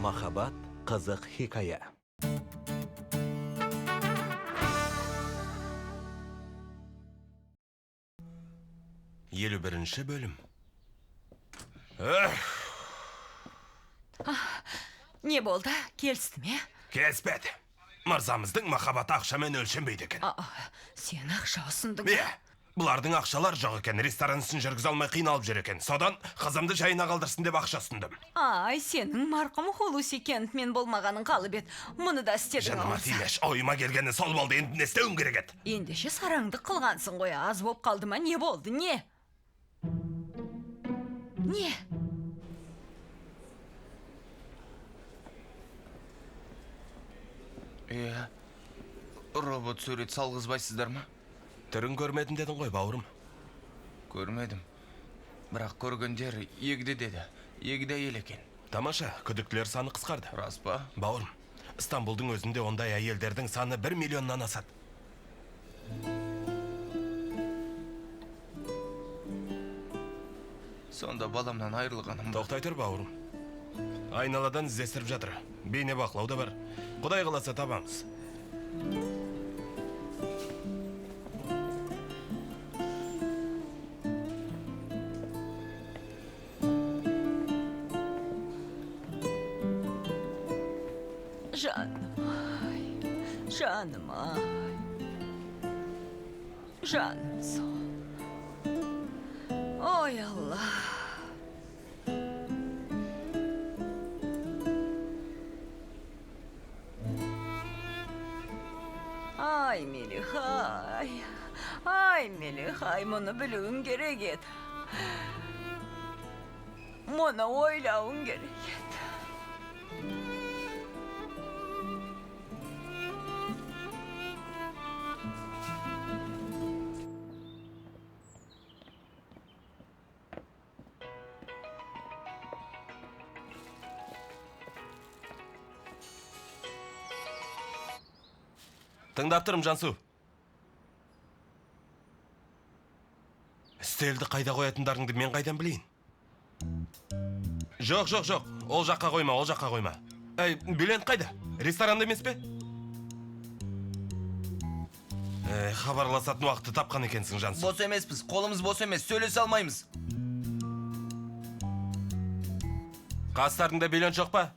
Махаббат қызық хикая. Елу бірінші бөлім. Не болды? Келісті ме? Келіспеді. Мырзамыздың махаббаты ақшамен өлшенбейді екен. Сен ақша ұсындың. Бұлардың ақшалар жоқ екен, ресторан ісін жүргізе алмай қиналып жүр екен. Содан қызымды жайына қалдырсын деп ақша ұсындым. Сенің марқұм Хулуси Кентмен болмағаның қалып еді. Мұны да істедің. Жаныма тимеш, ойыма келгені сол болды, енді не істеуім керек еді. Ендеше сараңды қылғансың ғой, аз боп қалды ма, не болды, не? Не? Робот сурет салғызбайсыздар ма? Түрін көрмедім дедің ғой, бауырым. Көрмедім. Бірақ көргендер егді деді. Егді әйел екен. Тамаша, күдіктілер саны қысқарды. Рас па? Бауырым, Стамбулдың өзінде ондай әйелдердің саны 1 миллионнан асады. Сонда баламнан айырылғаным. Тоқтай тұр, бауырым. Айналадан іздестіріп жатыр. Бейне бақылау да бар. Құдай қаласа табамыз. Жаным, жаным сол. Ой, Алла. Ай, Мелихай. Ай, Мелихай, мұны білуің керек еді. Мұны ойлауың керек еді. Тыңдап тұрым, Жансу. Үстелді қайда қоятындарыңды мен қайдан білейін? Жоқ. Ол жаққа қойма. Бюлент қайда? Ресторанда емес пе? Хабарласатын уақытты тапқан екенсің, Жансу. Бос емеспіз, қолымыз бос емес, сөйлесе алмаймыз. Қастарыңда бюлент жоқ па?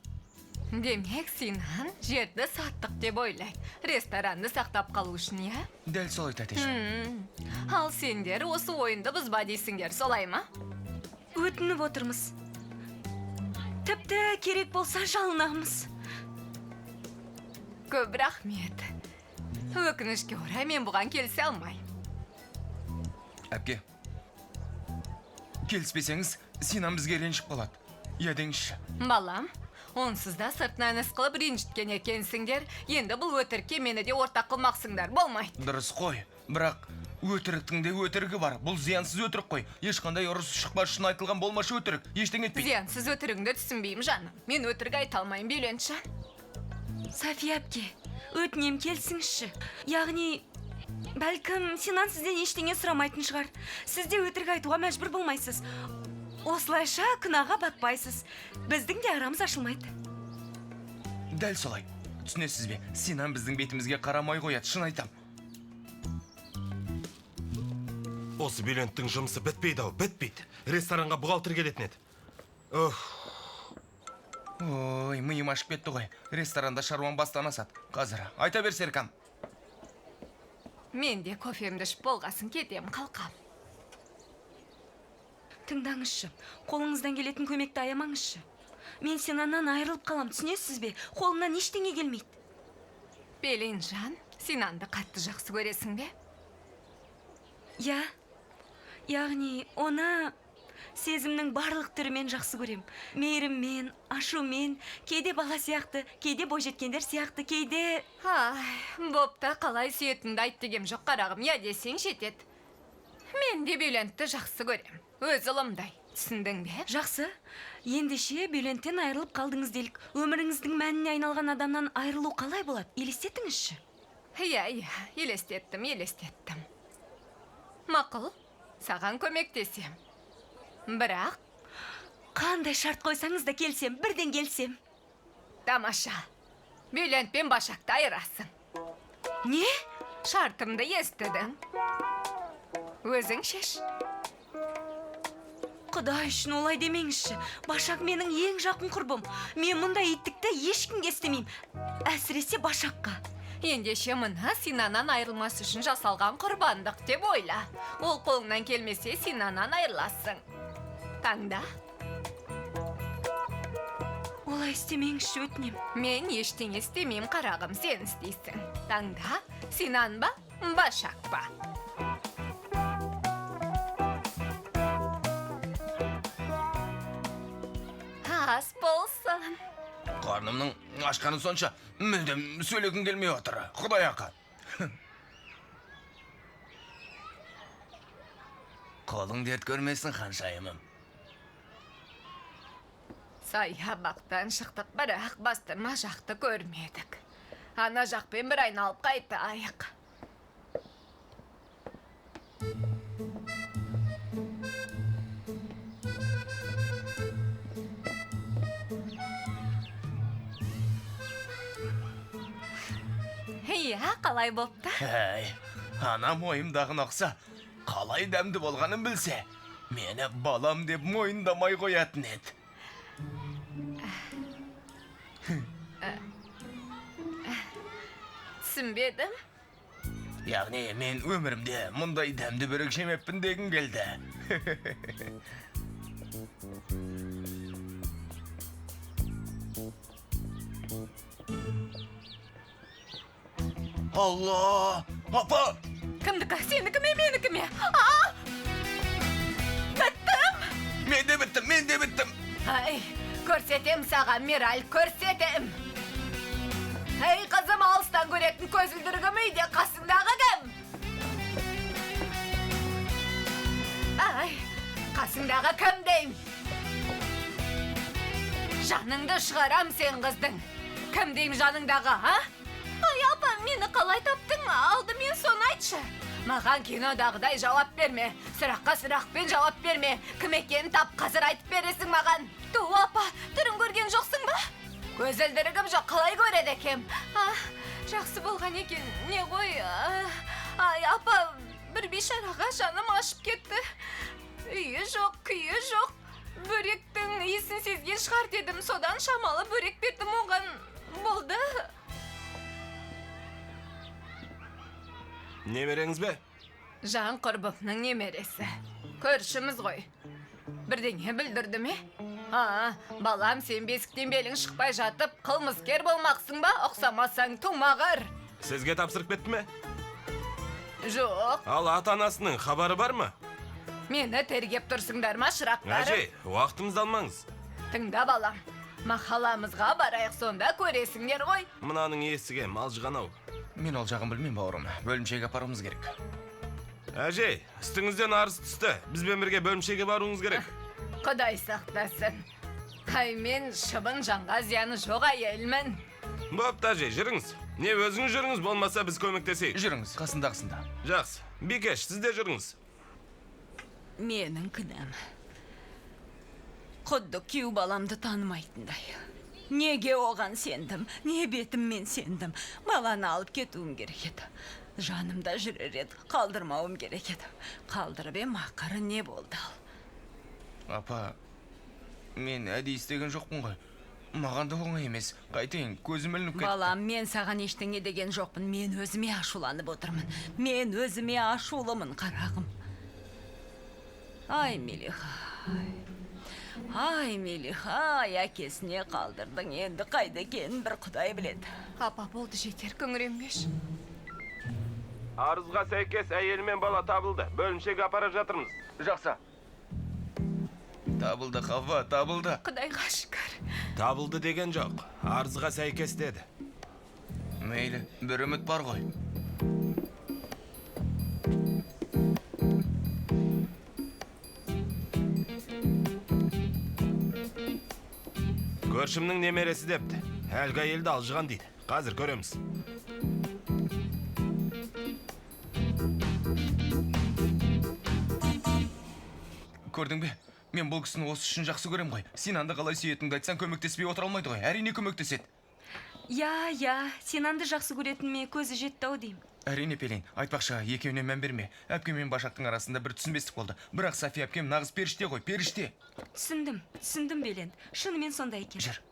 Демек, Синан жерді саттық деп ойлайды. Ресторанды сақтап қалу үшін, я? Дәл солай, тәтешім. Ал сендер осы ойынды бұзба дейсіңдер, солай ма? Өтініп отырмыз. Тіпті керек болса жалынамыз. Көп рахмет. Өкінішке орай мен бұған келісе алмайым. Әпке, келіспесеңіз, Синан бізге ренжіп қалады. Едіңізші. Балам, онсыз да сыртынан іс қылып ренжіткен екенсіңдер, енді бұл өтірікке мені де ортақ қылмақсыңдар, болмайды. Дұрыс қой, бірақ өтіріктің де өтірігі бар. Бұл зиянсыз өтірік қой. Ешқандай ұрыс шықпас үшін айтылған болмашы өтірік. Ештеңе етпейді. Зиянсыз өтірігіңді түсінбеймін, жаным. Мен өтірік айта алмайым, Бюлентші. София әпке, өтінем келсіңізші. Яғни, бәлкім Синан сізден ештеңе сұрамайтын шығар. Сіз де өтірік айтуға мәжбүр болмайсыз. Осылайша күнәға батпайсыз. Біздің де арамыз ашылмайды. Дәл солай. Түсінесіз бе? Синан біздің бетімізге қарамай қояды, шын айтам. Осы бюленттің жұмысы бітпейді. Ресторанға бұғалтыр келетін еді. Ой, миым ашып кетті ғой. Ресторанда шаруан бастан асады. Қазір, айта бер, Серкам. Мен де кофемді ішіп болғасын кетем, қалқам. Тыңдаңызшы, қолыңыздан келетін көмекті аямаңызшы. Мен Синаннан айырылып қалам, түсінесіз бе? Қолымнан ештеңе келмейді. Белинжан, Синанды қатты жақсы көресің бе? Я, яғни оны сезімнің барлық түрімен жақсы көрем. Мейіріммен, ашумен, кейде бала сияқты, кейде бойжеткендер сияқты, кейде... Бопта қалай сүйетінді айт дегем жоқ қарағым, я десең жетет. Мен де Бюлентті жақсы көрем. Өз ұлымдай, түсіндің бе? Жақсы, ендеше Бюленттен айырылып қалдыңыз делік. Өміріңіздің мәніне айналған адамнан айырылу қалай болады? Елестетіңізші. Иә, елестеттім. Мақұл, саған көмектесем. Бірақ... Қандай шарт қойсаңыз да келсем, бірден келсем. Тамаша. Бülentпен Başak'ta ayırasın. не Şartımda естідің. Өзің шеш. құдай үшін олай демеңізші. Башак менің ең жақын құрбым. Мен мұндай иттікті ешкімге істемеймін, әсіресе Башакқа. Ендеше мына Синанан айырылмас үшін жасалған құрбандық деп ойла. Ол қолыңнан келмесе Синанан айырыласың. Таңда. Олай істемеңізші, өтінем. Мен ештеңе істемеймін, қарағым, сен істейсің. Таңда. Синан ба, Başak ба? Ас болсын. Қарнымның ашқаны сонша мүлдем сөйлегім келмей отыр. Құдай ақа. Қолың дерт көрмесін, ханшайымым. Саябақтан шықтық, бірақ бастырма жақты көрмедік. Ана жақпен бір айналып қайтайық. Иә, қалай болыпты? Әй, анам ойымдағын ақса, қалай дәмді болғанын білсе, мені балам деп мойындамай қоятын еді. Түсінбедім. Яғни мен өмірімде мұндай дәмді бөрік жемеппін дегім келді. Алла! Апа! Кімдікі? Сенікі ме, менікі ме? Біттім! Мен де біттім! Ай, көрсетем саған, Мираль, көрсетем! Ей, қызым, алыстан көретін көзілдіргім үйде, қасыңдағы кім? Ай, қасыңдағы кім дейм? Жаныңды шығарам сен қыздың. Кім дейм жаныңдағы, а? Ай, апа, мені қалай таптың? Алдымен соны айтшы. Маған кинодағыдай жауап берме. Сұраққа сұрақпен жауап берме. Кім екенін тап, қазір айтып бересің маған. Ту, апа, түрін көрген жоқсың ба? Көзілдірігім жоқ, қалай көреді екем? Жақсы болған екен, не ғой? Ай, апа, бір бейшараға жаным ашып кетті. Үйі жоқ, күйі жоқ. Бөректің иісін сезген шығар дедім, содан шамалы бөрек бердім оған. Болды. Немереңіз бе? Жан құрбымның немересі. Көршіміз ғой. Бірдеңе білдірді ме? Балам, сен бесіктен белің шықпай жатып, қылмыскер болмақсың ба? Ұқсамасаң тумағыр. Сізге тапсырып кетті ме? Жоқ. Ал ата-анасының хабары бар ма? Мені тергеп тұрсыңдар ма, шырақтарым? Әже, уақытымызды алмаңыз. Тыңда, балам. Махаламызға барайық, сонда көресіңдер ғой. Мынаның есіге малжыған ау. Мен ол жағын білмеймін, бауырым. Бөлімшеге апаруымыз керек. Әже, үстіңізден арыз түсті. Бізбен бірге бөлімшеге баруыңыз керек. Құдай сақтасын. Ай, мен шыбын жанға зияны жоқ әйелмін. Бопты, әже, жүріңіз. Не өзіңіз жүріңіз, болмаса біз көмектесейік. Жүріңіз, қасындағысында. Жақсы. Бикеш, сіз де жүріңіз. Менің күнәм. Құдды күйеу баламды танымайтындай. Неге оған сендім, не бетіммен сендім. Баланы алып кетуім керек еді. Жанымда жүрер еді, қалдырмауым керек еді. Қалдырып ем, ақыры не болды ал? Апа, мен әдейі істеген жоқпын ғой. Маған да оңай емес. Қайтейін, көзім ілініп кетті. Балам, мен саған ештеңе деген жоқпын. Мен өзіме ашуланып отырмын. Мен өзіме ашулымын, қарағым. Ай, Мелиха. Ай, Мелиха, әкесіне қалдырдың. Енді қайда екенін бір Құдай біледі. Апа, болды, жетер, күңіренбеш. Арызға сәйкес әйел мен бала табылды. Бөлімшеге апара жатырмыз. Жақсы. Табылды, Хавва, табылды. Құдайға шүкір. Табылды деген жоқ. Арызға сәйкес деді. Мейлі, бір үміт бар ғой. Көршімнің немересі депті. Әлгі әйелді алжыған дейді. Қазір көреміз. Көрдің бе? Мен бұл кісіні осы үшін жақсы көрем ғой. Синанды қалай сүйетініңді айтсаң көмектеспей отыра алмайды ғой. Әрине көмектеседі. Я, Синанды жақсы көретініме көзі жетті ау деймін. Әрине Пелен, айтпақшы екеуіне мән берме. Әпкем мен Башақтың арасында бір түсінбестік болды. Бірақ София әпкем нағыз періште ғой, періште. Түсіндім Белен. Шынымен сондай екен. Жүр.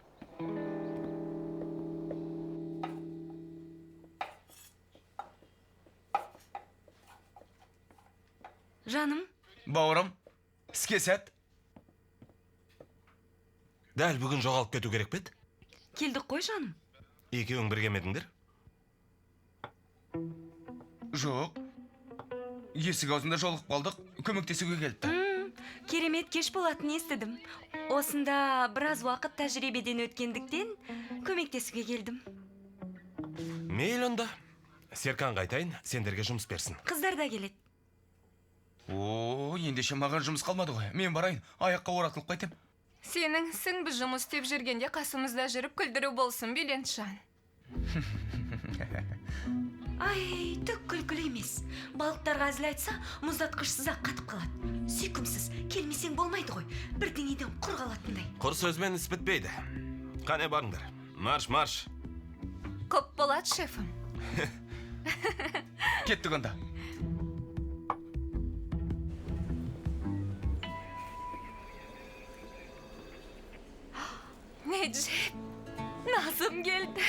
Жаным, Бауырым, іске сәт. Дәл бүгін жоғалып кету керек пе еді? келдік қой жаным. Екеуің бірге медіңдер? Жоқ. Есік аузында жолығып қалдық, көмектесуге келді. Керемет кеш болатынын естідім. Осында біраз уақыт тәжірибеден өткендіктен көмектесуге келдім. Мейлі онда. Серкан қайтайын, сендерге жұмыс берсін. Қыздар да келеді. Ендеше маған жұмыс қалмады ғой. Мен барайын, аяққа оратылып қайтем. Сенің ісің біз жұмыс істеп жүргенде қасымызда жүріп күлдіру болсын, Беленшан. Ай, түк күлкілі емес. Балықтарға әзіл айтса, мұздатқышсыз-ақ қатып қалады. Сүйкімсіз, келмесең болмайды ғой. Бірдеңеден құр қалатындай. Құр сөзбен іс бітпейді. Қане барыңдар. Марш. Көп болады, шефім. Кеттік онда. Necip, Nazım geldi.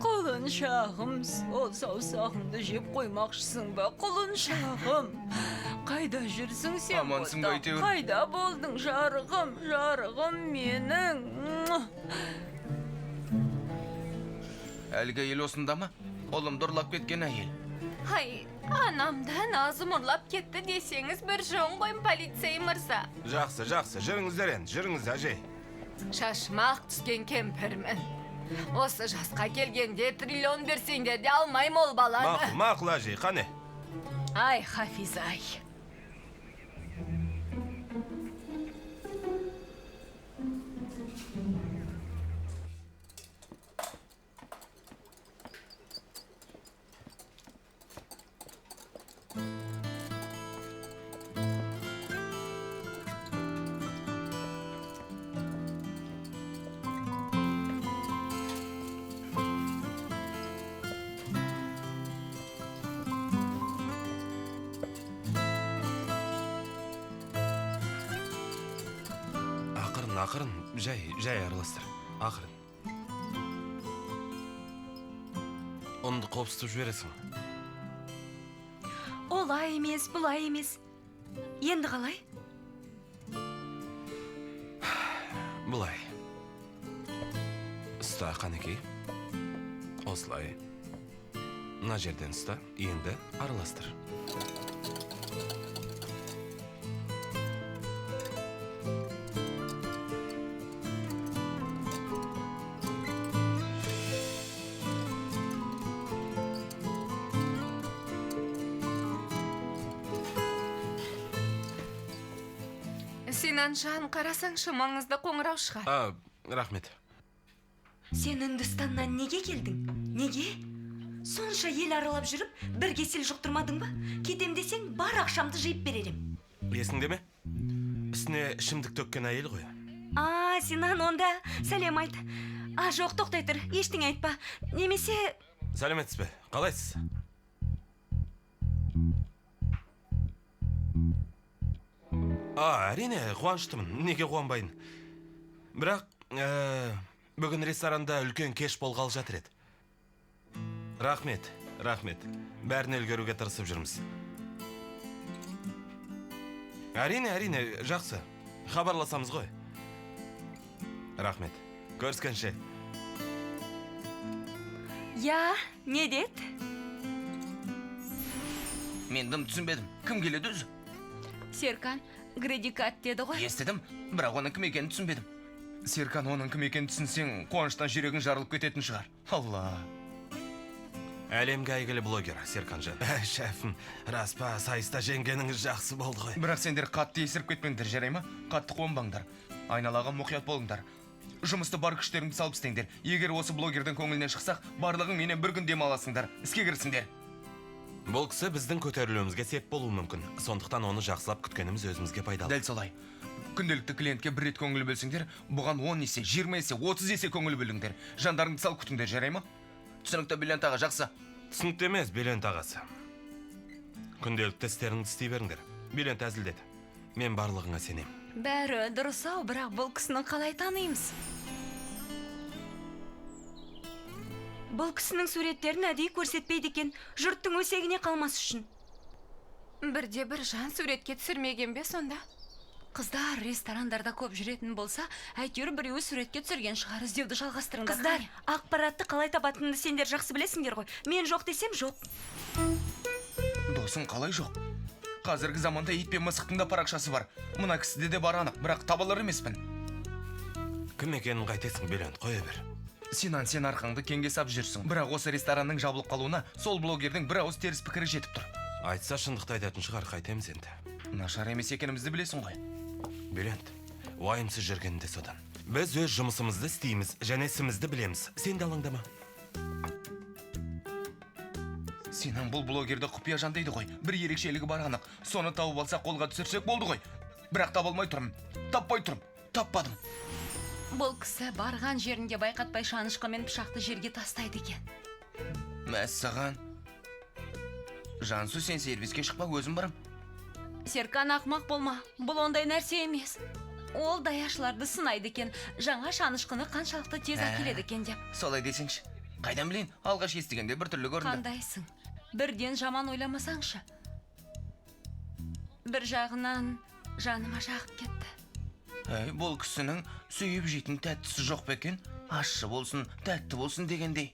Қолын шағым, ол саусағыңды жеп қоймақшысың ба, қолын шағым. Қайда жүрсің сен Амансың ба әйтеуір? Қайда болдың жарығым менің. Әлгі әйел осында ма? Олымды ұрлап кеткен әйел. Hay, anamda Nazım ұрлап кетті десеңіз бір жөн қойым полицей мырза. Жақсы, жүріңіздер енді, жүріңіз әжей. Шашмақ түскен кемпірмін. Осы жасқа келгенде триллион берсеңде де алмайм ол баланы. Мақұл әжей, қане. Ай, Хафизай. Ақырын, жай араластыр. Ақырын. Онды қопсытып жібересің. Олай емес, бұлай емес. Енді қалай? Бұлай. Ұста, қанекей. Осылай. Мына жерден ұста, енді араластыр. Синанжан, қарасаңшы маңызды қоңырау шығар. Рахмет. Сен Үндістаннан неге келдің? Неге? Сонша ел аралап жүріп, бір кесел жұқтырмадың ба? Кетем десең, бар ақшамды жиып беререм. Есіңде ме? Үстіне ішімдік төккен әйел ғой. Синан, онда сәлем айт. Жоқ, тоқтай тұр, ештеңе айтпа. Немесе... Сәлеметсіз бе? Қалайсыз? Әрине, қуаныштымын. Неге қуанбайын? Бірақ, бүгін ресторанда үлкен кеш болғалы жатыр еді. Рахмет. Бәрін үлгеруге тырысып жүрміз. Әрине, жақсы. Хабарласамыз ғой. Рахмет. Көріскенше. Не дед? Мен дым түсінбедім. Кім келеді өзі? Серкан, градикат деді ғой. Естідім, бірақ оның кім екенін түсінбедім. Серкан, оның кім екенін түсінсең, қуаныштан жүрегің жарылып кететін шығар. Алла. Әлемге әйгілі блогер, Серканжан. Шәфім, рас па, сайыста жеңгеніңіз жақсы болды ғой. Бірақ сендер қатты есіріп кетпеңдер, жарай ма? Қатты қуанбаңдар. Айналаға мұқият болыңдар. Жұмысты бар күштеріңді салып істеңдер. Егер осы блогердің көңілінен шықсақ, барлығың менен бір күн дем аласыңдар. Іске кірісіңдер. Бұл кісі біздің көтерілуімізге сеп болуы мүмкін. Сондықтан оны жақсылап күткеніміз өзімізге пайдалы. Дәл солай. Күнделікті клиентке бір рет көңіл бөлсеңдер, бұған 10 есе, 20 есе, 30 есе көңіл бөліңдер. Жандарыңды сал күтіңдер, жарай ма? Түсінікті Бриллиант аға, жақсы. Түсінікті емес, Бриллиант ағасы. Күнделікті істеріңді істей беріңдер. Бриллиант әзілдеді. Мен барлығыңа сенем. Бәрі дұрыс ау, бірақ бұл кісіні қалай танимыз? Бұл кісінің суреттерін әдейі көрсетпейді екен, жұрттың өсегіне қалмас үшін. Бірде бір жан суретке түсірмеген бе сонда? Қыздар ресторандарда көп жүретін болса, әйтеуір біреуі суретке түсірген шығар, іздеуді жалғастырыңдар. Қыздар, ақпаратты қалай табатынымды сендер жақсы білесіңдер ғой. Мен жоқ десем жоқ. Досың қалай жоқ? Қазіргі заманда ит пен мысықтың да парақшасы бар. Мына кісіде де бар анық, бірақ табалар емеспін. Кім екенін қайтесің, Бриллиант, қоя бер. Сен арқаңды кеңге сап жүрсің. Бірақ осы ресторанның жабылып қалуына сол блогердің бір ауыз теріс пікірі жетіп тұр. Айтса шындықты айтатын шығар, қайтеміз енді. Нашар емес екенімізді білесің ғой. Бриллиант, уайымсыз жүргенінде содан. Біз өз жұмысымызды істейміз, және ісімізді білеміз. Сен де алаңдама. Сенің бұл блогерді құпия жан дейді ғой. Бір ерекшелігі бар анық. Соны тауып алсақ қолға түсірсек болды ғой. Бірақ таба алмай тұрмын. Таппай тұрмын. Таппадым. Бұл кісі барған жерінде байқатпай шанышқымен пышақты жерге тастайды екен. Мәссаған. Жансу, сен сервиске шықпа, өзім барам. Серкан, ақмақ болма, бұл ондай нәрсе емес. Ол даяшыларды сынайды екен, жаңа шанышқыны қаншалықты тез әкеледі екен деп. Солай десеңші. Қайдан білейін, алғаш естігенде бір түрлі көрінді. Қандайсың? Бірден жаман ойламасаңшы. Бір жағынан жаныма жағып кетті. Әй, бұл кісінің сүйіп жейтін тәттісі жоқ па екен? Ащы болсын, тәтті болсын дегендей.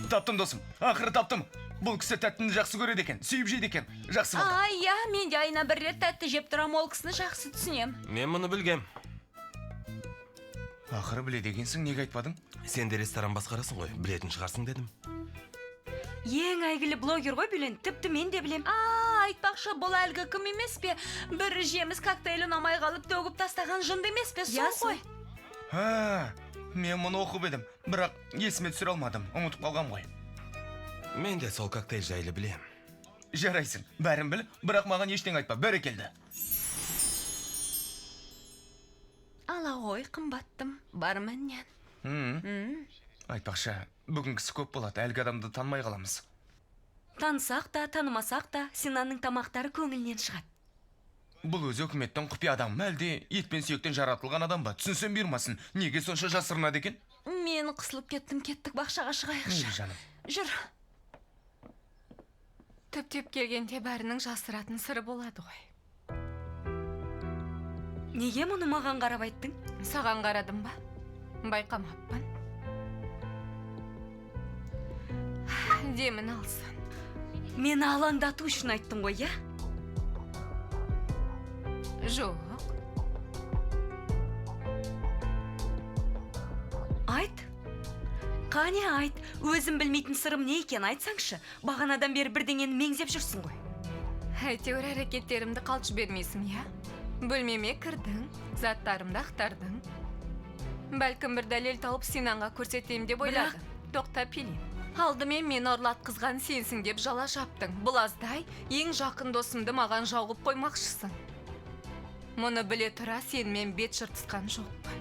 Таптым досым, ақыры таптым. Бұл кісі тәттіні жақсы көреді екен, сүйіп жейді екен. Жақсы болды. Иә, мен де айына бір рет тәтті жеп тұрам, ол кісіні жақсы түсінем. Мен мұны білгем. Ақыры біледі екенсің, неге айтпадың? Сен де ресторан басқарасың ғой, білетін шығарсың дедім. Ең әйгілі блогер ғой Бриллиант, тіпті мен де білем. Айтпақшы, бұл әлгі кім емес пе? Бір жеміс коктейлі ұнамай қалып төгіп тастаған жынды емес пе? Сол ғой. Мен мұны оқып едім, бірақ есіме түсіре алмадым, ұмытып қалғам ғой. Мен де сол коктейль жайлы білем. Жарайсың, бәрін біл, бірақ маған ештеңе айтпа, бәрекелді. Ала ғой, қымбаттым, бар мәннен. Айтпақшы, бүгінгісі көп болады, әлгі адамды танымай қаламыз. Танысақ та, танымасақ та, Синанның тамақтары көңілінен шығады. Бұл өзі үкіметтің құпия адам, әлде ет пен сүйектен жаратылған адам ба? Түсінсем бұйырмасын, неге сонша жасырынады екен? Мен қысылып кеттік бақшаға шығайықшы. Мейлі жаным. Жүр. Түптеп келгенде бәрінің жасыратын сыры болады ғой. Неге мұны маған қарап айттың? Саған қарадым ба? Байқамаппын. Демін алсын. Мені алаңдату үшін айттың ғой, я? Жоқ. Айт. Қане айт, өзім білмейтін сырым не екен айтсаңшы. Бағанадан бері бірдеңені меңзеп жүрсің ғой. Әйтеуір әрекеттерімді қалт жібермейсің, я? Бөлмеме кірдің, заттарымды ақтардың. Бәлкім бір дәлел тауып Синанға көрсетейім деп ойладым. Тоқта Пилин. Алдымен мені ұрлатқызған сенсің деп жала жаптың. Бұл аздай ең жақын досымды маған жауғып қоймақшысың. Мұны біле тұра сенімен бет жыртысқан жоқ па?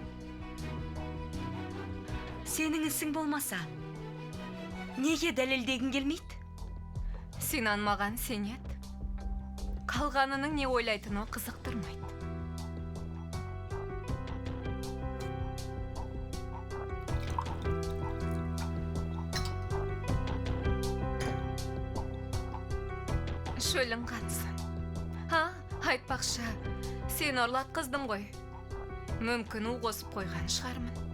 Сенің ісің болмаса, неге дәлелдегің келмейді? Синан маған сенеді. Қалғанының не ойлайтыны қызықтырмайды. Шөлің қатсын. Айтпақшы, сен ұрлатқыздың ғой. Мүмкін у қосып қойған шығармын.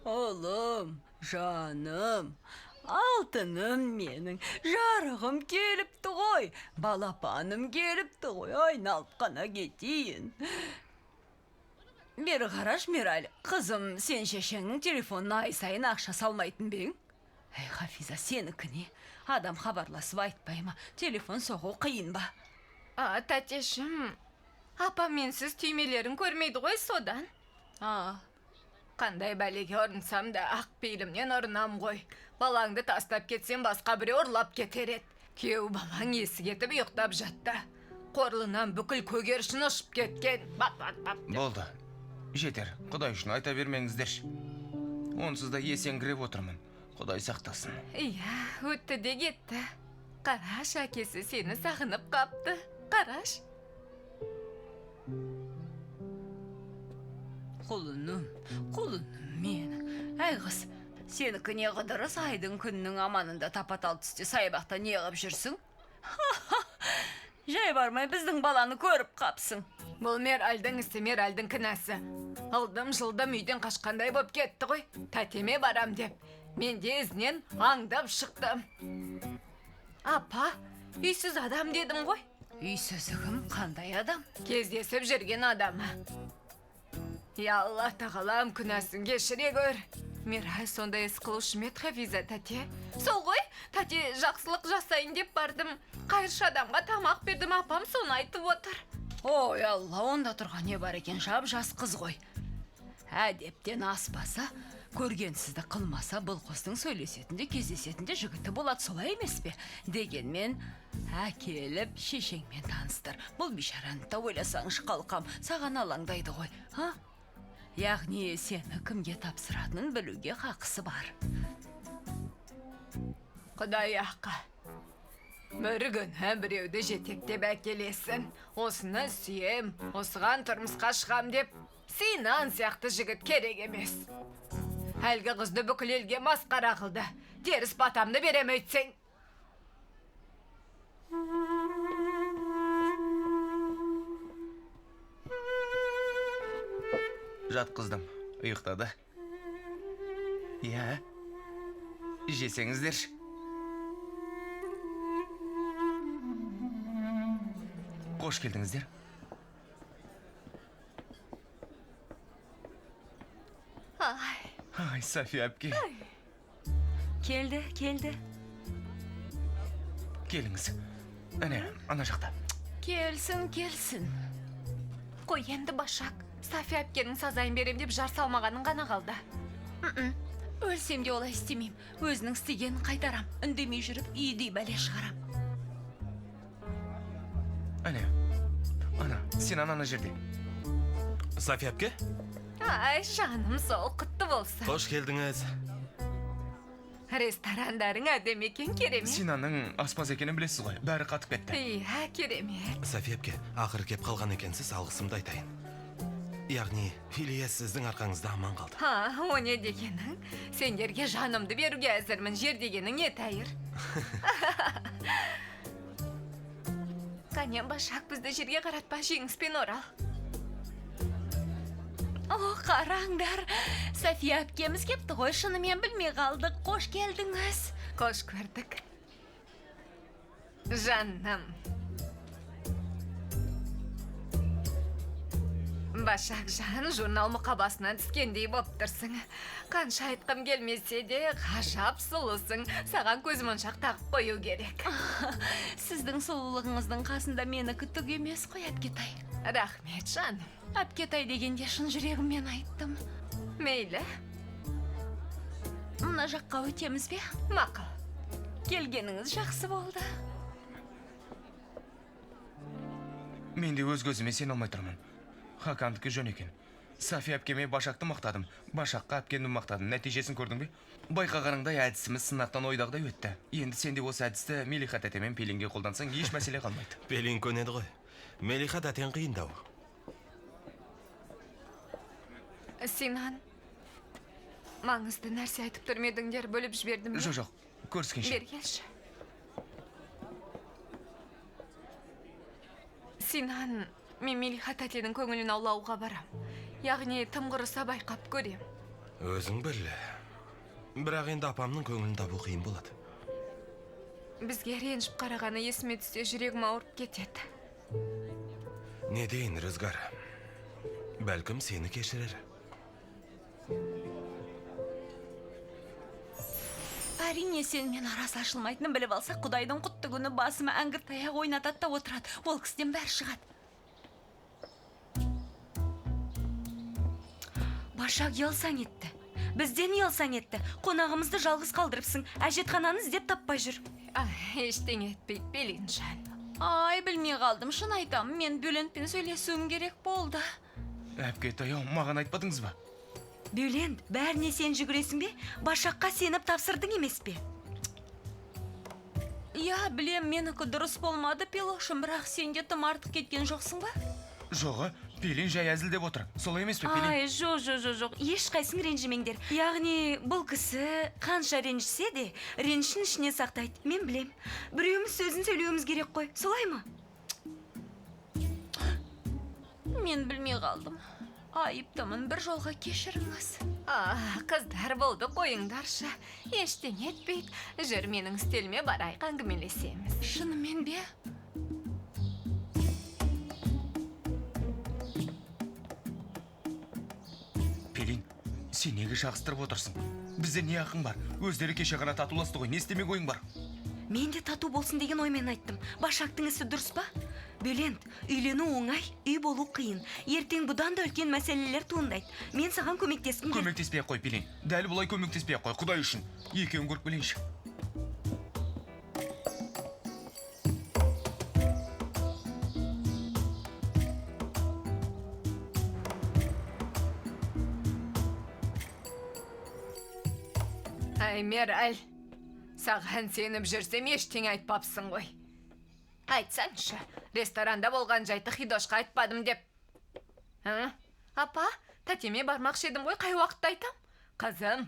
Oğlum, canım, алтыным менің, жарығым келіпті ғой, балапаным келіпті ғой, айналып қана кетейін. Бері қараш, Мераль. Қызым, сен шешеңнің телефонына ай сайын ақша салмайтын бең? Әй, Хафиза, сенікі не? Адам хабарласып айтпай ма? Телефон соғу қиын ба? Тәтешім, апам менсіз түймелерін көрмейді ғой содан. Қандай бәлеге ұрынсам да ақ пейілімнен ұрынам ғой. Балаңды тастап кетсем басқа біреу ұрлап кетер еді. Күйеу балаң есі кетіп ұйықтап жатты. Қорлынан бүкіл көгершін ұшып кеткен. Бап. Болды. Жетер, Құдай үшін айта бермеңіздерші. Онсыз да есеңгіреп отырмын. Құдай сақтасын. Иә, өтті де кетті. Қараш, әкесі сені сағынып қапты. Қараш. Құлыным мені. Әй қыз, сенікі не қыдырыс айдың күннің аманында тапатал түсте сайбақта не қып жүрсің? Жай бармай біздің баланы көріп қапсың. Бұл Меральдың ісі, Меральдың кінәсі. Жылдым үйден қашқандай боп кетті ғой. Тәтеме барам деп. Мен де ізінен аңдап шықтым. Апа, үйсіз адам дедім ғой. Үйсізігім қандай адам? Кездесіп жүрген адамы. Я Алла тағалам, күнәсін кешіре көр. Мерай сондай іс қылушы ме еді, Хафиза тәте? Сол ғой, тәте жақсылық жасайын деп бардым. Қайыршы адамға тамақ бердім, апам соны айтып отыр. Ой, Алла, онда тұрған не бар екен, жап-жас қыз ғой. Әдептен аспаса, көргенсізді қылмаса, бұл қыздың сөйлесетінде, кездесетінде жігіті болады, солай емес пе? Дегенмен, әкеліп шешеңмен таныстыр. Бұл бишараны да ойласаңшы қалқам, саған алаңдайды ғой, ха? Яғни сені кімге тапсыратынын білуге хақысы бар. Құдай ақы. Бір күні біреуді жетектеп әкелесін. Осыны сүйем, осыған тұрмысқа шығам деп, Синан сияқты жігіт керек емес. Әлгі қызды бүкіл елге масқара қылды. Теріс батамды берем өйтсең. Жатқыздым, ұйықтады. Иә, жесеңіздерші. Қош келдіңіздер. Ай, София әпке. Келді. Келіңіз. Әне, ана жақта. Келсін. Қой енді Башак, София әпкенің сазайын берем деп жар салмағанын ғана қалды. Өлсем де олай істемеймін. Өзінің істегенін қайтарам. Үндемей жүріп, үйдей бәле шығарам. Әне, ана, сен ана жерде. София әпке, Ай, жаным сол құтты болсын. қош келдіңіз. Ресторандарың әдем екен, керемет. Синаның аспаз екенін білесіз ғой, бәрі қатып кетті. Иә, керемет. София әпке, ақыр кеп қалған екенсіз, алғысымды айтайын. Яғни, Филия сіздің арқаңызда аман қалды. О не дегенің? Сендерге жанымды беруге әзірмін, жер дегенің не тәйір? Қанен Башак, бізді жерге қаратпа, жеңіспен орал. О, қараңдар, София әпкеміз кепті ғой, шынымен білмей қалдық. Қош келдіңіз. Қош көрдік. Жаным. Башак жан, журнал мұқабасынан түскендей боп тұрсың. Қанша айтқым келмесе де, ғажап сұлысың. Саған көзмоншақ тағып қою керек. Сіздің сұлулығыңыздың қасында менікі түк емес қой, әпкетай. Рахмет, жаным. Әпкетай дегенде шын жүрегіммен айттым. Мейлі, Мына жаққа өтеміз бе? мақыл. Келгеніңіз жақсы болды. Мен де өз көзіме сен алмай тұрмын. Хакандікі жөн екен. София әпкеме Башакты мақтадым. Башаққа әпкемді мақтадым. Нәтижесін көрдің бе? Байқағаныңдай әдісіміз сынақтан ойдағдай өтті. Енді сен де осы әдісті Мелиха тәтемен Пелинге қолдансаң, еш мәселе қалмайды. Пелин көнеді ғой. Мелиха тәтең қиындау. Синан, маңызды нәрсе айтып тұрмедіңдер, бөліп жібердім. Жоқ, көріскенше. Бер келші. Синан, мен Мелиха тәтенің көңілін аулауға барам. Яғни тым құрыса байқап көрем. Өзің біл. Бірақ енді апамның көңілін табу қиын болады. Бізге ренжіп қарағаны есіме түссе жүрегім ауырып кетеді. Не дейін, Рызгар? бәлкім сені кешірер. Әрине, сен мен арасы ашылмайтынын біліп алсақ, Құдайдың құтты күні басыма әңгір таяқ ойнатады да отырады. Ол кісіден бәрі шығады. Башак елсаң етті. Бізден елсаң етті. Қонағымызды жалғыз қалдырыпсың. Әжетхананы іздеп таппай жүр. Ештеңе етпейді, Белинжан. Ай, білмей қалдым, шын айтам. Мен Бөлентпен сөйлесуім керек болды. Әпкет аяу, маған айтпадыңыз ба? Бөлент, бәріне сен жүгіресің бе? Башаққа сеніп тапсырдың емес пе? Я, білем, менікі дұрыс болмады, Пелошым, бірақ сенде тым артық кеткен жоқсың ба? Жоғы, Пелин жай әзілдеп отыр. Солай емес пе, Пелин? Ай, жоқ. Ешқайсың ренжімеңдер. Яғни, бұл кісі қанша ренжісе де, ренішін ішіне сақтайды. Мен білем. Біреуіміз сөзін сөйлеуіміз керек қой. Солай ма? Мен білмей қалдым. Айыптымын, бір жолға кешіріңіз. Қыздар болды, қойыңдаршы. Ештеңе етпейді. Жүр, менің үстеліме барайық, әңгімелесеміз. Шынымен бе? Пелин, сен неге шағыстырып отырсың? Бізде не ақың бар? Өздері кеше ғана татуласты ғой, не істемек ойың бар? Мен де тату болсын деген оймен айттым. Башақтың ісі дұрыс па? Бөлент, үйлену оңай, үй болу қиын. Ертең бұдан да үлкен мәселелер туындайды. Мен саған көмектескім келді. Көмектеспей ақ қой, Пелин. Дәл бұлай көмектеспей ақ қой, Құдай үшін. Екеуін көріп білейінші. Ай, Мераль, саған сеніп жүрсем ештеңе айтпапсың ғой. Айтсаңшы, ресторанда болған жайты Хидошқа айтпадым деп. Апа, тәтеме бармақшы едім ғой, қай уақытта айтам? Қызым,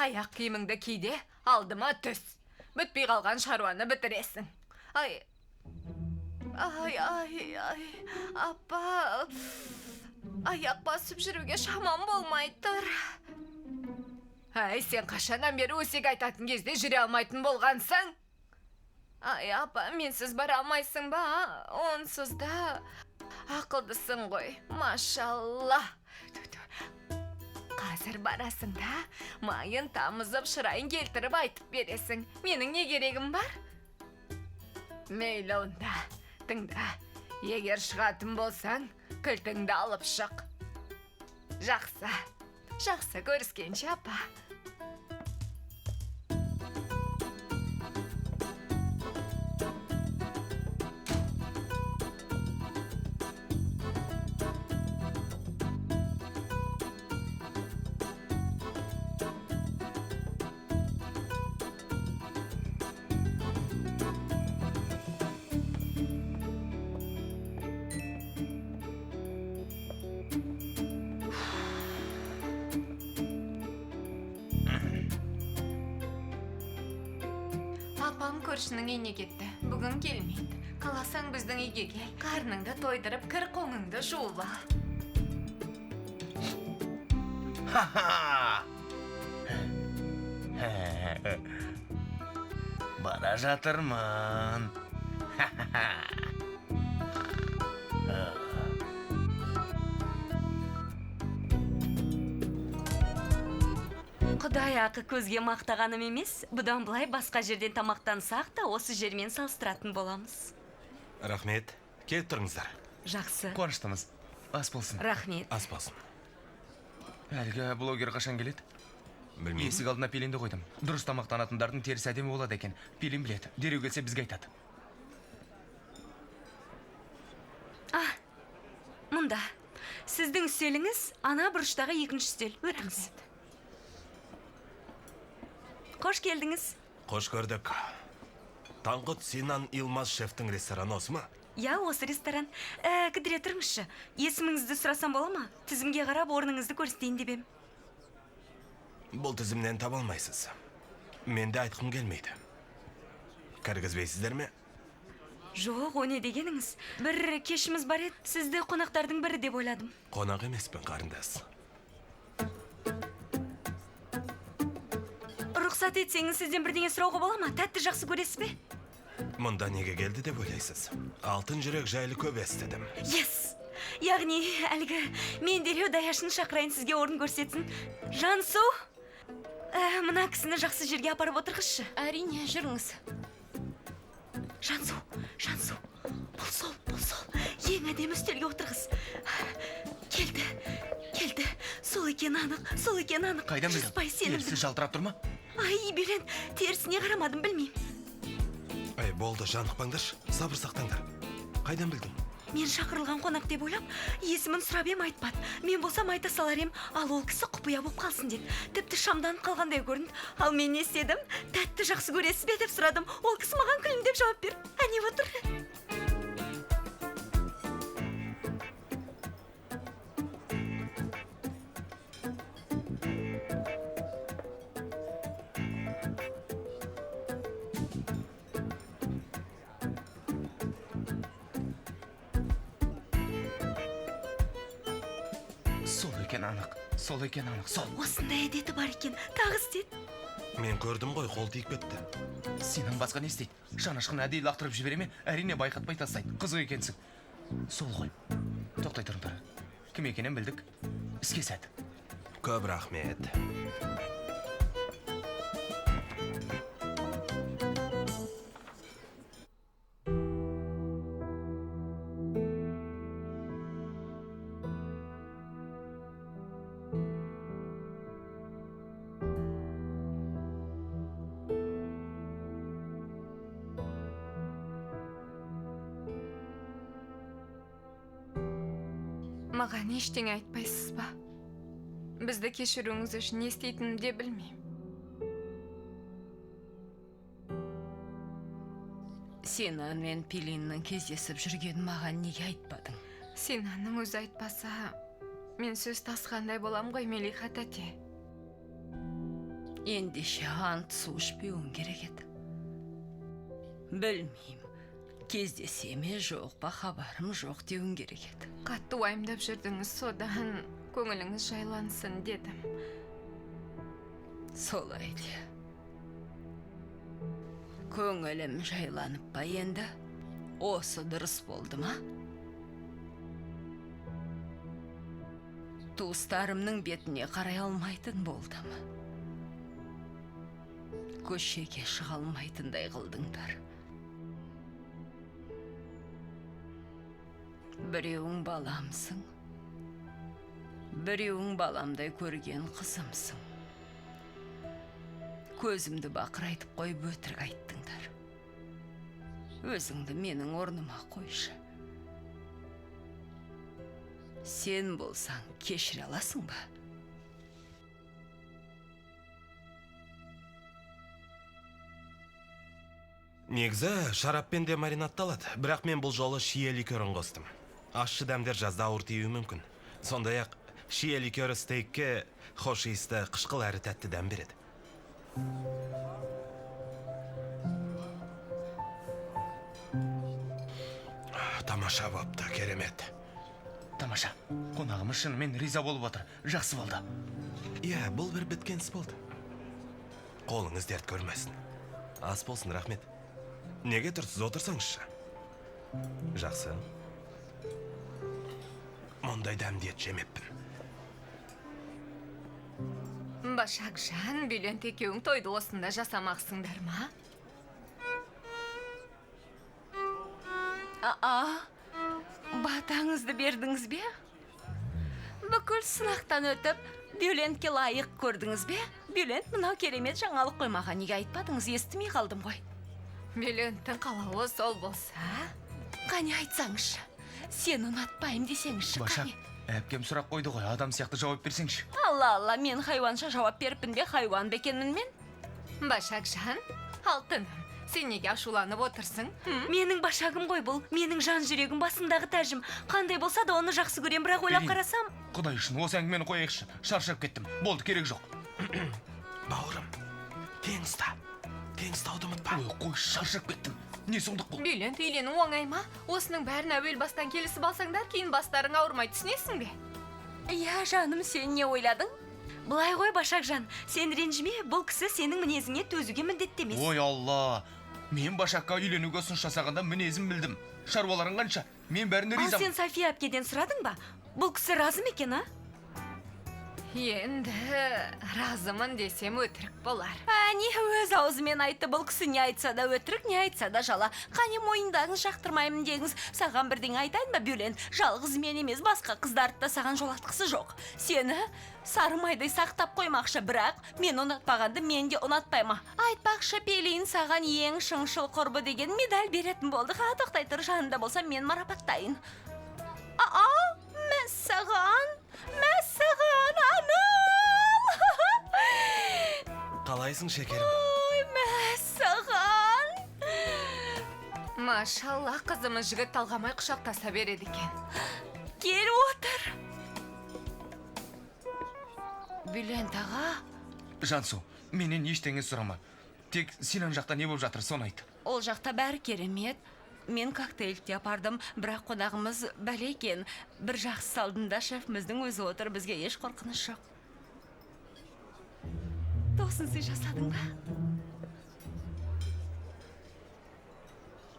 аяқ киіміңді кейде, алдыма түс. Бүтпей қалған шаруаны бітіресің. Ай, апа, аяқ басып жүруге шамам болмай тұр. Ай, сен қашаннан бері өсек айтатын кезде жүре алмайтын болғансың? Ай, апа, менсіз бара алмайсың ба? Онсыз да ақылдысың ғой, машалла. Қазір барасың да, майын тамызып, шырайын келтіріп айтып бересің. Менің не керегім бар? Мейлі онда, тыңда, егер шығатын болсаң, кілтіңді алып шық. Жақсы көріскенше, апа. Апам көршінің үйіне кетті. Бүгін келмейді. Қаласаң біздің үйге кел. Қарныңды тойдырып, кір қоңыңды жуып ал. Бара жатырмын. Құдай ақы көзге мақтағаным емес, бұдан былай басқа жерден тамақтансақ та осы жермен салыстыратын боламыз. Рахмет, келіп тұрыңыздар. Жақсы. Қуаныштымыз. Ас болсын. Рахмет. Ас болсын. Әлгі блогер қашан келеді? Білмеймін. Есік алдына Пелинді қойдым. Дұрыс тамақтанатындардың терісі әдемі болады екен. Пелин біледі. Дереу келсе бізге айтады. Мұнда. Сіздің үстеліңіз ана бұрыштағы екінші үстел. Өтіңіз. Қош келдіңіз. Қош көрдік. Таңғұт Синан Илмаз шефтің рестораны осы ма? Я, осы ресторан. Кідіре тұрыңызшы. Есіміңізді сұрасам бола ма? Тізімге қарап орныңызды көрсетейін деп ем. Бұл тізімнен таба алмайсыз. Мен де айтқым келмейді. Кіргізбейсіздер ме? Жоқ, о не дегеніңіз? Бір кешіміз бар еді, сізді қонақтардың бірі деп ойладым. Қонақ емеспін, қарындас. Рұқсат етсеңіз, сізден бірдеңе сұрауға бола ма? Тәтті жақсы көресіз бе? Мұнда неге келді деп ойлайсыз? Алтын жүрек жайлы көп естідім. Yes! яғни әлгі мен дереу даяшын шақырайын сізге орын көрсетсін. Жансу, мына кісіні жақсы жерге апарып отырғызшы. Әрине, жүріңіз. Жансу, бұл сол. Ең әдемі үстелге отырғыз. Келді. Сол екен анық. Қайдан білдің? 100% сенімдімін. Терісі жалтырап тұр ма? Ай, Бюлен, терісіне қарамадым, білмеймін. Ай, болды, жанықпаңдаршы, сабыр сақтаңдар. Қайдан білдің? Мен шақырылған қонақ деп ойлап, есімін сұрап ем, айтпады. Мен болсам айта салар ем, ал ол кісі құпия болып қалсын деді. Тіпті шамданып қалғандай көрінді. Ал мен не істедім? Тәтті жақсы көресіз бе деп сұрадым. Ол кісі маған күлімдеп жауап берді. Әне отыр. Сол екен анық. Осындай әдеті бар екен, тағы істеді. Мен көрдім ғой, қол тиіп кетті. Сенің басқа не істейді? Жанашқын әдейі лақтырып жібере ме? Әрине байқатпай тастайды. Қызық екенсің. Сол ғой. Тоқтай тұрыңдар. Кім екенін білдік. Іске сәт. Көп рахмет. Маған ештеңе айтпайсыз ба? Бізді кешіруіңіз үшін не істейтінімді де білмеймін. Сенамен Пелиннің кездесіп жүргенін маған неге айтпадың? Сенаның өзі айтпаса, мен сөз тасқандай болам ғой, Мелиха тәте. Ендеше ант су ішпеуің керек еді. Білмеймін. Кездесе ме жоқ па, хабарым жоқ деуің керек еді. Қатты уайымдап жүрдіңіз, содан көңіліңіз жайлансын дедім. Солай де. Көңілім жайланып па енді? Осы дұрыс болды ма? Туыстарымның бетіне қарай алмайтын болдым. Көшеге шыға алмайтындай қылдыңдар. Біреуің баламсың, біреуің баламдай көрген қызымсың. Көзімді бақырайтып қойып өтірік айттыңдар. Өзіңді менің орныма қойшы. Сен болсаң кешіре аласың ба? Негізі шараппен де маринатталады, бірақ мен бұл жолы шие ликерін қостым. Ащы дәмдер жазда ауыр тиюі мүмкін. Сондай-ақ шие ликері стейкке хош иісті қышқыл әрі тәтті дәм береді. Тамаша бопты, керемет. Тамаша. Қонағымыз шынымен риза болып отыр. Жақсы болды. Иә, бұл бір біткен іс болды. Қолыңыз дерт көрмесін. Ас болсын, рахмет. Неге тұрсыз, отырсаңызшы? Жақсы. Мұндай дәмді ет жемеппін. Башақжан, Бюлен екеуің тойды осында жасамақсыңдар ма? Батаңызды бердіңіз бе? Бүкіл сынақтан өтіп, Бюлентке лайық көрдіңіз бе? Бюлент мынау керемет жаңалық қоймаған, неге айтпадыңыз, естімей қалдым ғой. Бюленттің қалауы сол болса? Қане айтсаңызшы, сен ұнатпайым десеңізші, Башақ, қане? әпкем сұрақ қойды ғой, адам сияқты жауап берсеңші. Алла, мен хайуанша жауап беріппін бе, хайуан бекенмін мен? Башақжан, алтыным, сен неге ашуланып отырсың? Менің башағым ғой бұл, менің жан жүрегім басындағы тәжім. Қандай болса да оны жақсы көрем, бірақ ойлап Берейін. қарасам. Құдай үшін осы әңгімені қояйықшы. Шаршап кеттім. Болды, керек жоқ. Бауырым, тең ұста. Тең ұстауды ұмытпа. Ой, қой, шаршап кеттім. Не сұмдық бұл? Бюлент үйлену оңай ма? Осының бәрін әуел бастан келісіп алсаңдар, кейін бастарың ауырмай түсінесің бе? Иә, жаным, сен не ойладың? Былай ғой, Башақжан, сен ренжіме, бұл кісі сенің мінезіңе төзуге міндетті емес. Ой, Алла. Мен Башаққа үйленуге ұсыныс жасағанда мінезім білдім. Шаруаларың қанша? Мен бәріне Ал ризамын. сен София әпкеден сұрадың ба? Бұл кісі разы ма екен, а? Енді разымын десем өтірік болар. Не өз аузымен айтты, бұл кісі не айтса да өтірік, не айтса да жала. Қане мойындағыңыз, жақтырмаймын деңіз. Саған бірдеңе айтайын ба, Бюлен? Жалғыз мен емес, басқа қыздарды да саған жолатқысы жоқ. Сені сарымайдай сақтап қоймақшы, бірақ мен ұнатпағанды мен де ұнатпайма. Айтпақшы, Пелин саған ең шыңшыл құрбы деген медаль беретін болды. Тоқтай тұр, жанында болса мен марапаттайын. Мәссаған, анам! Қалайсың, шекерім? Ой, мәссаған! Машалла, қызымыз жігіт талғамай құшақтаса береді екен. Кел отыр. Бülent аға, Жансу, менен ештеңе сұрама. Тек сенің жақта не болып жатыр, соны айт. ол жақта бәрі керемет. Мен коктейльде апардым, бірақ қонағымыз бәле екен. Бір жақсы салдында шефіміздің өзі отыр, бізге еш қорқыныш жоқ. Тосын сый жасадың ба?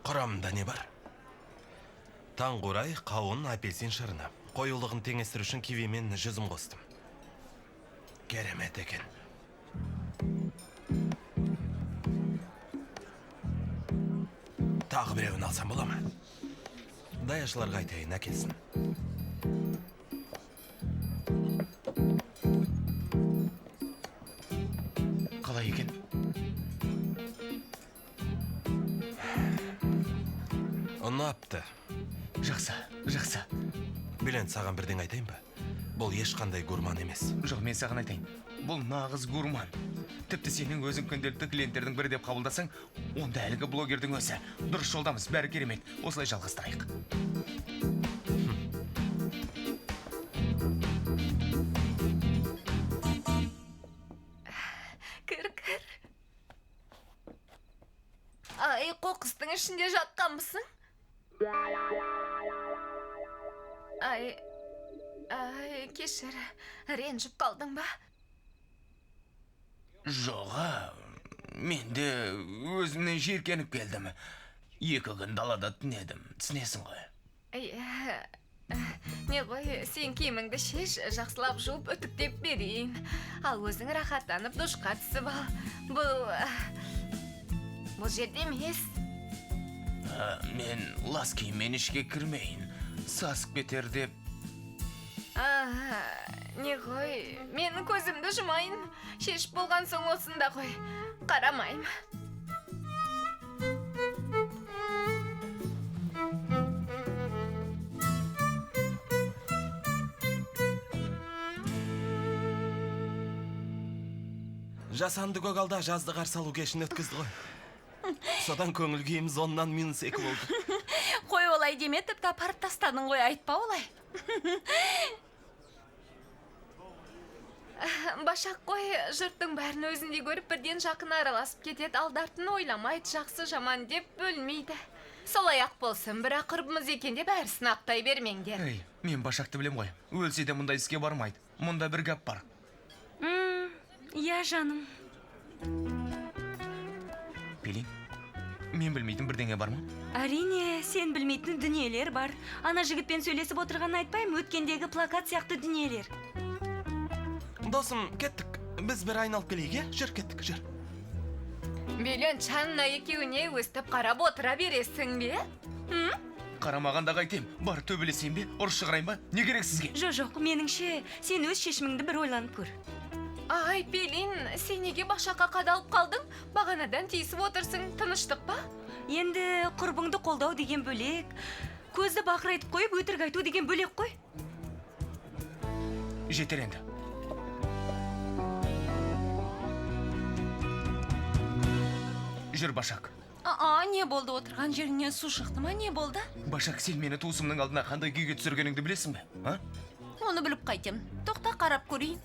Құрамында не бар? Таңғурай, қауын, апельсин шырыны. Қоюлығын теңестіру үшін кивимен жүзім қостым. Керемет екен. Тағы біреуін алсам бола ма? Даяшыларға айтайын, әкелсін. Қалай екен? Ұнапты. Жақсы. Бülent, саған бірден айтайын ба? Бұл ешқандай гурман емес. Жоқ, мен саған айтайын. Бұл нағыз гурман. Тіпті сенің өзің күнделікті клиенттердің бірі деп қабылдасаң, онда әлгі блогердің өзі. Дұрыс жолдамыз, бәрі керемет. Осылай жалғастырайық. Кір. Ай, қоқыстың ішінде жатқанбысың? Ай, кешір, ренжіп қалдың ба? Жоға, мен де өзімнен жеркеніп келдім. 2 күн далада түнедім, түсінесің ғой. Не ғой, сен киіміңді шеш, жақсылап жуып үтіктеп берейін. Ал өзің рахаттанып душқа түсіп ал. Бұл жерде емес. Мен лас киіммен ішке кірмейін. Сасып кетер деп. Не ғой, мен көзімді жұмайын. Шешіп болған соң осында ғой. Қарамайым. Жасанды көгалда жазды қарсы алу кешін өткізді ғой. Содан көңіл күйіміз 10-нан -2 болды. Қой олай деме, тіпті апарып тастадың ғой, айтпа олай. Башақ қой, жұрттың бәрін өзіндей көріп, бірден жақын араласып кетеді, алдартын ойламайды, жақсы жаман деп бөлмейді. Солай ақ болсын, бірақ құрбымыз екенде бәрі сынаптай бермеңдер. Ей, мен Башақты білем ғой. Өлсе де мұндай іске бармайды. Мұнда бір гәп бар. Я жаным. Пелин, мен білмейтін бірдеңе бар ма? Әрине, сен білмейтін дүниелер бар. Ана жігітпен сөйлесіп отырған айтпайым, өткендегі плакат сияқты дүниелер. Досым, кеттік. Біз бір айналып келейік, жүр кеттік, жүр. Бülent, жанына екеуіне өстіп қарап отыра бересің бе? Қарамағанда қайтем, бар төбелесем бе, ұрыс шығарайын ба? Не керек сізге? Жоқ, меніңше, сен өз шешіміңді бір ойланып көр. Ай, Пелин, сен неге Башаққа қадалып қалдың? Бағанадан тиісіп отырсың, тыныштық па? Енді құрбыңды қолдау деген бөлек, көзді бақырайтып қойып, өтірік айту деген бөлек қой. Жетер енді. Жүр, Башақ. Не болды, отырған жерінен су шықты ма, не болды? Башақ, сен мені туысымның алдына қандай күйге түсіргеніңді білесің бе? Оны біліп қайтем. Тоқта қарап көрейін.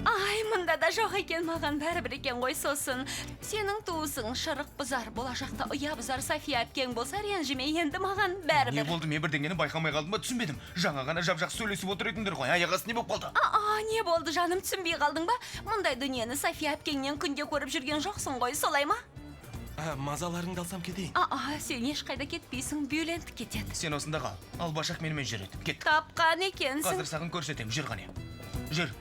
Ай, мұнда да жоқ екен, маған бәрібір екен ғой, сосын. Сенің туысың шырық бұзар, болашақта ұя бұзар София әпкең болса ренжіме, енді маған бәрібір. Не болды, мен бірдеңені байқамай қалдым ба, түсінбедім. Жаңа ғана жап-жақ сөйлесіп отыр едіңдер ғой, аяғасы не болып қалды? Не болды, жаным, түсінбей қалдың ба? Мұндай дүниені София әпкеңнен күнде көріп жүрген жоқсың ғой, солай ма? Мазаларыңды алсам кетейін. Сен ешқайда кетпейсің, бүйленіп кетеді. Сен осында қал. Ал Башақ менімен жүреді. Кет. Тапқан екенсің. Қазір саған көрсетем. Жүр қане. Жүр.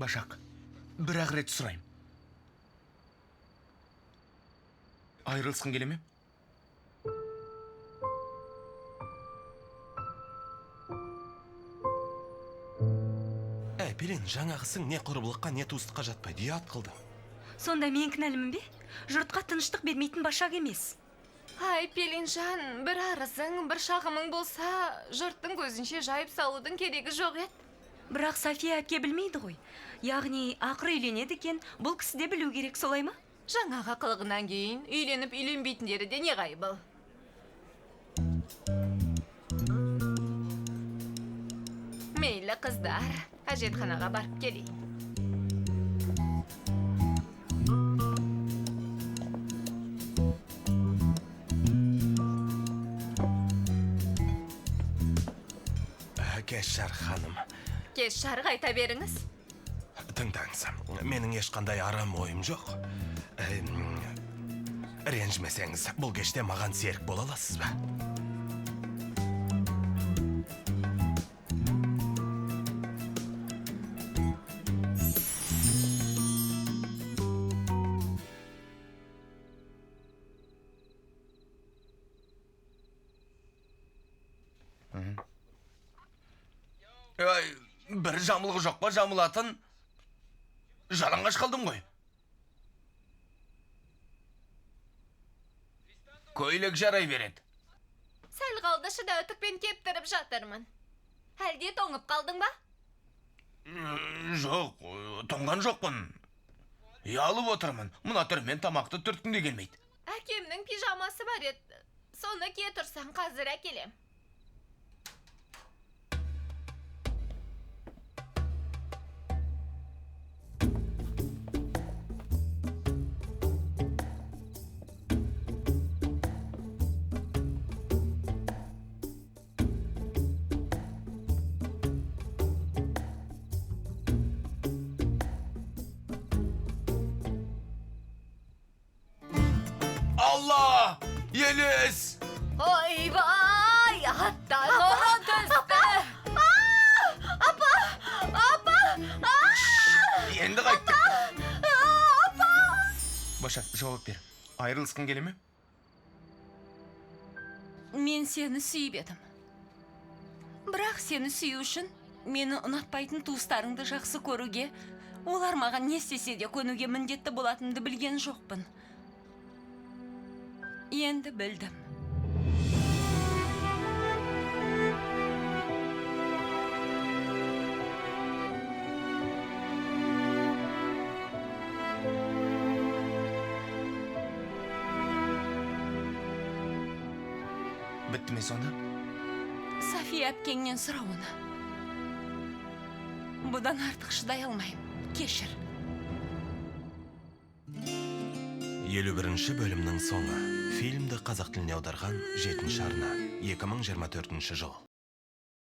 Башақ, бір-ақ рет сұрайым. Айырылысқың келе ме? Пелен, жаңағысың не құрбылыққа, не туыстыққа жатпайды, ұят қылдың. Сонда мен кінәлімін бе? Жұртқа тыныштық бермейтін Башақ емес. Ай, Пеленжан, бір арызың, бір шағымың болса, жұрттың көзінше жайып салудың керегі жоқ еді. Бірақ София әпке білмейді ғой. Яғни ақыры үйленеді екен, бұл кісі де білу керек, солай ма? Жаңаға қылығынан кейін үйленіп үйленбейтіндері де не ғайбыл. Мейлі қыздар, әжетханаға барып келейін. Кешар ханым, Кеш шарық айта беріңіз. тыңдаңыз, менің ешқандай арам ойым жоқ. Ренжімесеңіз, бұл кеште маған серік бола аласыз ба? Бір жамылғы жоқ па жамылатын? Жалаңғаш қалдым ғой. Көйлек жарай береді. Сәл қалды шыда өтікпен кептіріп жатырмын. Әлде тоңып қалдың ба? Жоқ, тоңған жоқпын. Ялып отырмын. Мұна түрмен тамақты түрткің де келмейді. Әкемнің пижамасы бар еді. Соны ке тұрсаң қазір әкелем. Allah! Yeliz! Ойбай, аттан оған түсті. Апа! Енді қайттық. Башақ, жауап бер. Айырылысқың келе ме? Мен сені сүйіп едім. Бірақ сені сүю үшін мені ұнатпайтын туыстарыңды жақсы көруге, олар маған не істесе де көнуге міндетті болатынымды білген жоқпын. Енді білдім. Бітті ме сонда? София әпкеңнен сұрауына. Бұдан артық шыдай алмайым. Кешір. 51-ші бөлімнің соңы. Фильмді қазақ тіліне аударған 7-ші арна. 2024 жыл.